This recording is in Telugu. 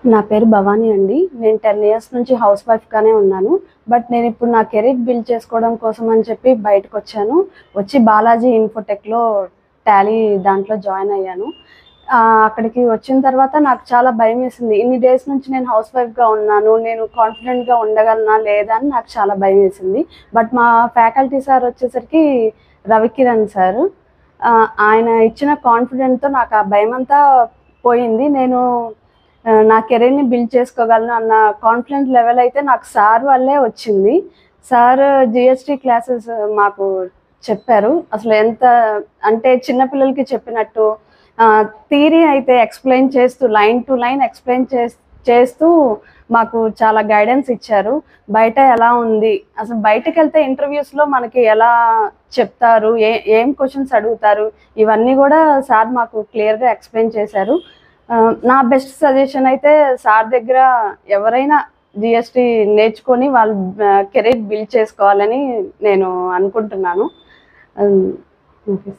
నా పేరు భవానీ అండి. నేను 10 ఇయర్స్ నుంచి హౌస్ వైఫ్‌గానే ఉన్నాను. బట్ నేనిప్పుడు నా కెరీర్ బిల్డ్ చేసుకోవడం కోసం అని చెప్పి బయటకొచ్చాను. వచ్చి బాలాజీ ఇన్ఫోటెక్‌లో టాలీ దాంట్లో జాయిన్ అయ్యాను. అక్కడికి వచ్చిన తర్వాత నాకు చాలా భయమేసింది. ఇన్ని డేస్ నుంచి నేను హౌస్ వైఫ్‌గా ఉన్నాను. నేను కాన్ఫిడెంట్‌గా ఉండగలనా లేదా అని నాకు చాలా భయమేసింది. బట్ మా ఫ్యాకల్టీ సార్ వచ్చేసరికి రవికిరణ్ సారు. ఆయన ఇచ్చిన కాన్ఫిడెంట్‌తో నాకు ఆ భయమంతా పోయింది. నేను నా కెరీర్‌ని బిల్డ్ చేసుకోగలను అన్న కాన్ఫిడెంట్ లెవెల్ అయితే నాకు సార్ వల్లే వచ్చింది. సార్ జీఎస్టీ క్లాసెస్ మాకు చెప్పారు. అసలు ఎంత అంటే చిన్న పిల్లలకి చెప్పినట్టు థియరీ అయితే ఎక్స్‌ప్లెయిన్ చేస్తూ లైన్ టు లైన్ ఎక్స్‌ప్లెయిన్ చేస్తూ మాకు చాలా గైడెన్స్ ఇచ్చారు. బయట ఎలా ఉంది? అసలు బయటకెళ్తే ఇంటర్‌వ్యూస్‌లో మనకి ఎలా చెప్తారు? ఏం క్వెషన్స్ అడుగుతారు? ఇవన్నీ గూడా సార్ మాకు క్లియర్‌గా ఎక్స్‌ప్లెయిన్ చేశారు. నా బెస్ట్ సజెషన్ అయితే సార్ దగ్గర ఎవరైనా జీఎస్టీ నేర్చుకొని వాళ్ళు కెరీర్ బిల్డ్ చేసుకోవాలని నేను అనుకుంటున్నాను. ఓకే.